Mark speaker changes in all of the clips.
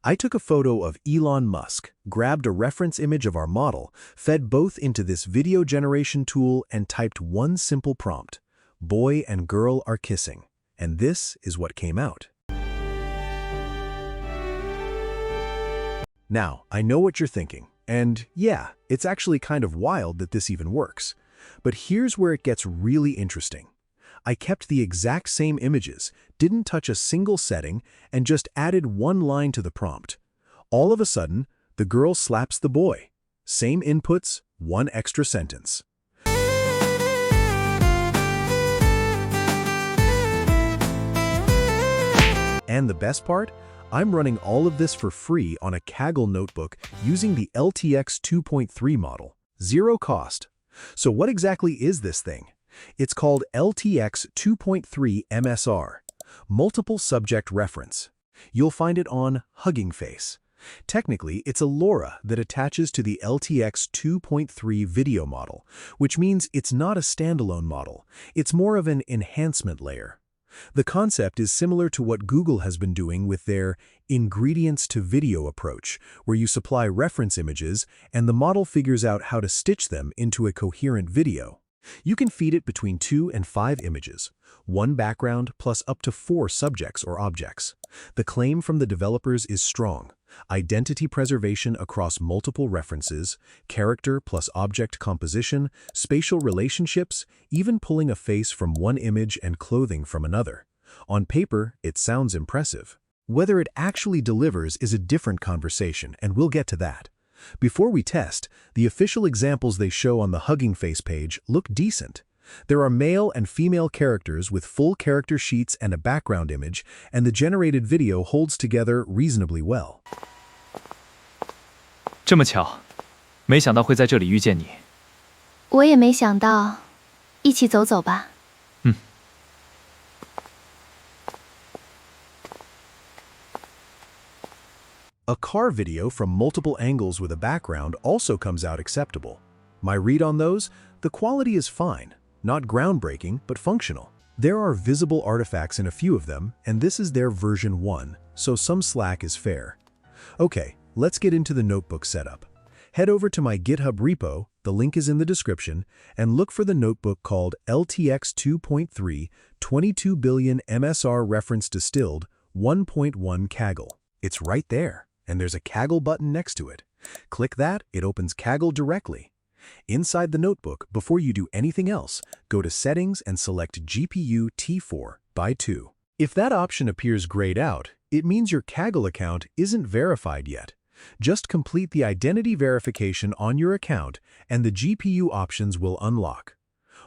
Speaker 1: I took a photo of Elon Musk, grabbed a reference image of our model, fed both into this video generation tool and typed one simple prompt. Boy and girl are kissing. And this is what came out. Now, I know what you're thinking. And yeah, it's actually kind of wild that this even works. But here's where it gets really interesting. I kept the exact same images, didn't touch a single setting, and just added one line to the prompt. All of a sudden, the girl slaps the boy. Same inputs, one extra sentence. And the best part? I'm running all of this for free on a Kaggle notebook using the LTX 2.3 model. Zero cost. So what exactly is this thing? It's called LTX 2.3 MSR, Multiple Subject Reference. You'll find it on Hugging Face. Technically, it's a LoRa that attaches to the LTX 2.3 video model, which means it's not a standalone model. It's more of an enhancement layer. The concept is similar to what Google has been doing with their ingredients to video approach, where you supply reference images and the model figures out how to stitch them into a coherent video. You can feed it between 2 and 5 images, one background plus up to 4 subjects or objects. The claim from the developers is strong. Identity preservation across multiple references, character plus object composition, spatial relationships, even pulling a face from one image and clothing from another. On paper, it sounds impressive. Whether it actually delivers is a different conversation, and we'll get to that. Before we test, the official examples they show on the Hugging Face page look decent. There are male and female characters with full character sheets and a background image, and the generated video holds together reasonably well.
Speaker 2: 这么巧，没想到会在这里遇见你。
Speaker 3: 我也没想到，一起走走吧。
Speaker 1: A car video from multiple angles with a background also comes out acceptable. My read on those? The quality is fine. Not groundbreaking, but functional. There are visible artifacts in a few of them, and this is their version 1, so some slack is fair. Okay, let's get into the notebook setup. Head over to my GitHub repo, the link is in the description, and look for the notebook called LTX 2.3 22 billion MSR reference distilled 1.1 Kaggle. It's right there. And there's a Kaggle button next to it. Click that, it opens Kaggle directly. Inside the notebook, before you do anything else, go to Settings and select GPU T4 by 2. If that option appears grayed out, it means your Kaggle account isn't verified yet. Just complete the identity verification on your account and the GPU options will unlock.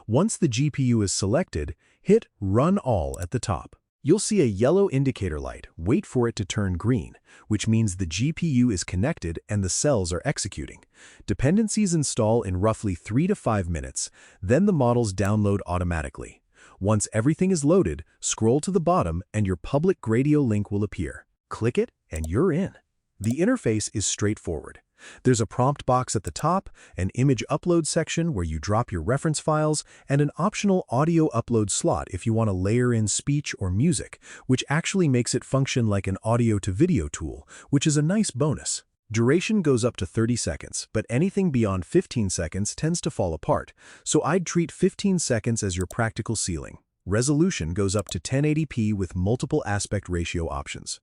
Speaker 1: Once the GPU is selected, hit Run All at the top. You'll see a yellow indicator light. Wait for it to turn green, which means the GPU is connected and the cells are executing. Dependencies install in roughly 3 to 5 minutes, then the models download automatically. Once everything is loaded, scroll to the bottom and your public Gradio link will appear. Click it and you're in. The interface is straightforward. There's a prompt box at the top, an image upload section where you drop your reference files, and an optional audio upload slot if you want to layer in speech or music, which actually makes it function like an audio-to-video tool, which is a nice bonus. Duration goes up to 30 seconds, but anything beyond 15 seconds tends to fall apart, so I'd treat 15 seconds as your practical ceiling. Resolution goes up to 1080p with multiple aspect ratio options.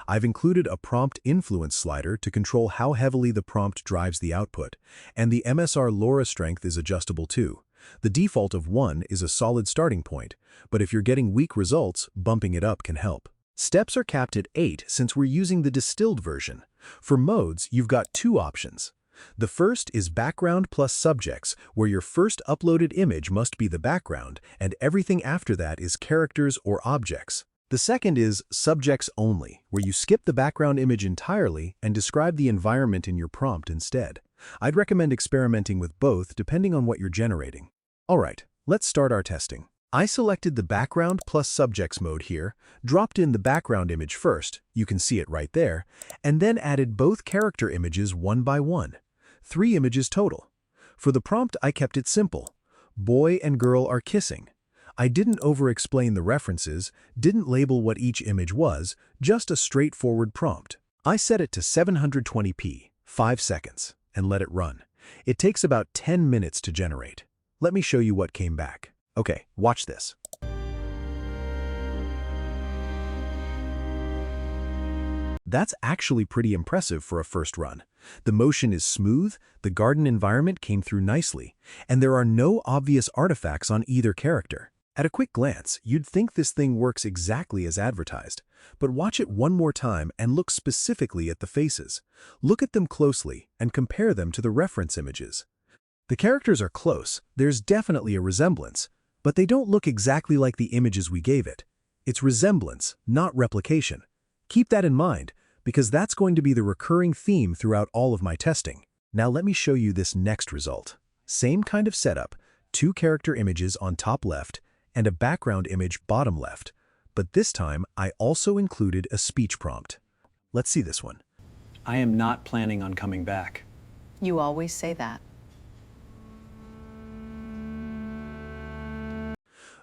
Speaker 1: I've included a prompt influence slider to control how heavily the prompt drives the output, and the MSR LoRa strength is adjustable too. The default of 1 is a solid starting point, but if you're getting weak results, bumping it up can help. Steps are capped at 8 since we're using the distilled version. For modes, you've got 2 options. The first is background plus subjects, where your first uploaded image must be the background, and everything after that is characters or objects. The second is subjects only, where you skip the background image entirely and describe the environment in your prompt instead. I'd recommend experimenting with both depending on what you're generating. Alright, let's start our testing. I selected the background plus subjects mode here, dropped in the background image first, you can see it right there, and then added both character images one by one. 3 images total. For the prompt, I kept it simple. Boy and girl are kissing. I didn't over-explain the references, didn't label what each image was, just a straightforward prompt. I set it to 720p, 5 seconds, and let it run. It takes about 10 minutes to generate. Let me show you what came back. Okay, watch this. That's actually pretty impressive for a first run. The motion is smooth, the garden environment came through nicely, and there are no obvious artifacts on either character. At a quick glance, you'd think this thing works exactly as advertised. But watch it one more time and look specifically at the faces. Look at them closely and compare them to the reference images. The characters are close, there's definitely a resemblance, but they don't look exactly like the images we gave it. It's resemblance, not replication. Keep that in mind, because that's going to be the recurring theme throughout all of my testing. Now let me show you this next result. Same kind of setup, 2 character images on top left and a background image bottom left. But this time, I also included a speech prompt. Let's see this one.
Speaker 4: I am not planning on coming back.
Speaker 5: You always say that.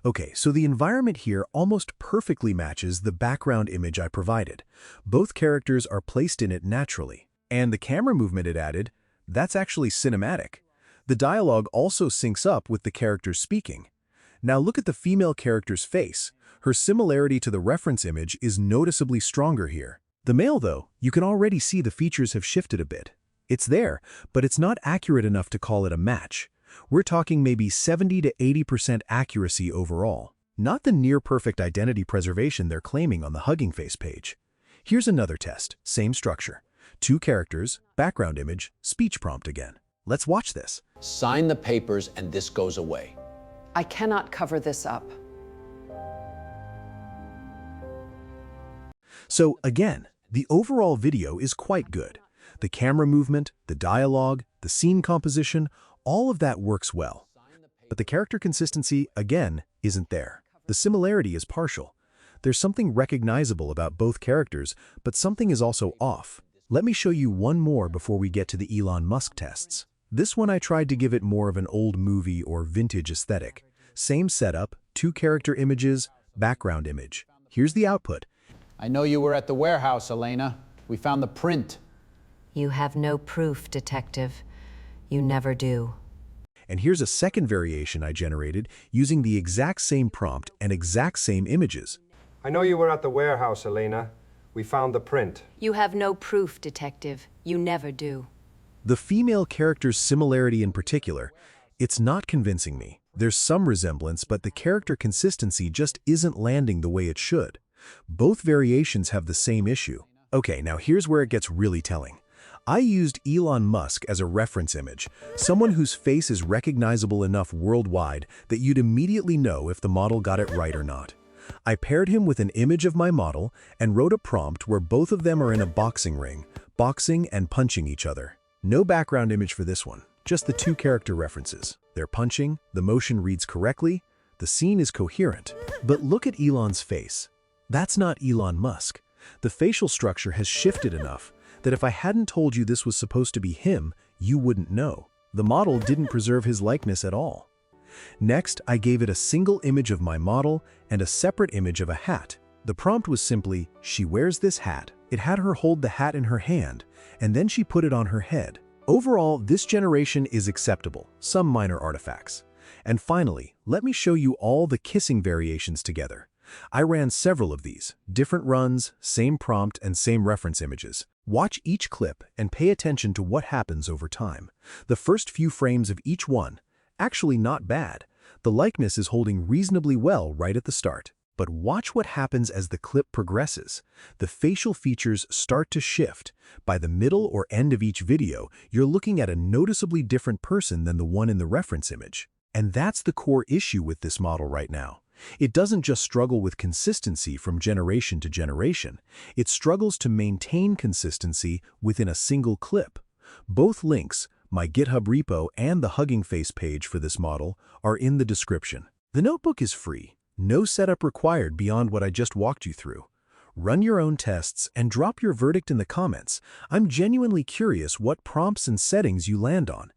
Speaker 1: Okay, so the environment here almost perfectly matches the background image I provided. Both characters are placed in it naturally. And the camera movement it added, that's actually cinematic. The dialogue also syncs up with the characters speaking. Now look at the female character's face. Her similarity to the reference image is noticeably stronger here. The male, though, you can already see the features have shifted a bit. It's there, but it's not accurate enough to call it a match. We're talking maybe 70 to 80% accuracy overall. Not the near-perfect identity preservation they're claiming on the Hugging Face page. Here's another test, same structure. 2 characters, background image, speech prompt again. Let's watch this.
Speaker 6: Sign the papers and this goes away.
Speaker 5: I cannot cover this up.
Speaker 1: So again, the overall video is quite good. The camera movement, the dialogue, the scene composition, all of that works well. But the character consistency, again, isn't there. The similarity is partial. There's something recognizable about both characters, but something is also off. Let me show you one more before we get to the Elon Musk tests. This one I tried to give it more of an old movie or vintage aesthetic. Same setup, 2 character images, background image. Here's the output.
Speaker 7: I know you were at the warehouse, Elena. We found the print.
Speaker 8: You have no proof, Detective. You never do.
Speaker 1: And here's a second variation I generated using the exact same prompt and exact same images.
Speaker 9: I know you were at the warehouse, Elena. We found the print.
Speaker 8: You have no proof, Detective. You never do.
Speaker 1: The female character's similarity in particular, it's not convincing me. There's some resemblance, but the character consistency just isn't landing the way it should. Both variations have the same issue. Okay, now here's where it gets really telling. I used Elon Musk as a reference image, someone whose face is recognizable enough worldwide that you'd immediately know if the model got it right or not. I paired him with an image of my model and wrote a prompt where both of them are in a boxing ring, boxing and punching each other. No background image for this one, just the 2 character references. They're punching, the motion reads correctly, the scene is coherent. But look at Elon's face. That's not Elon Musk. The facial structure has shifted enough that if I hadn't told you this was supposed to be him, you wouldn't know. The model didn't preserve his likeness at all. Next, I gave it a single image of my model and a separate image of a hat. The prompt was simply, she wears this hat. It had her hold the hat in her hand, and then she put it on her head. Overall, this generation is acceptable, some minor artifacts. And finally, let me show you all the kissing variations together. I ran several of these, different runs, same prompt and same reference images. Watch each clip and pay attention to what happens over time. The first few frames of each one, actually not bad. The likeness is holding reasonably well right at the start. But watch what happens as the clip progresses. The facial features start to shift. By the middle or end of each video, you're looking at a noticeably different person than the one in the reference image. And that's the core issue with this model right now. It doesn't just struggle with consistency from generation to generation. It struggles to maintain consistency within a single clip. Both links, my GitHub repo and the Hugging Face page for this model, are in the description. The notebook is free. No setup required beyond what I just walked you through. Run your own tests and drop your verdict in the comments. I'm genuinely curious what prompts and settings you land on.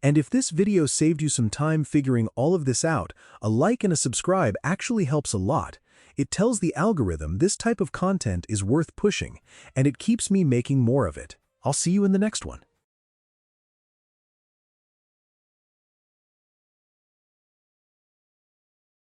Speaker 1: And if this video saved you some time figuring all of this out, a like and a subscribe actually helps a lot. It tells the algorithm this type of content is worth pushing, and it keeps me making more of it. I'll see you in the next one.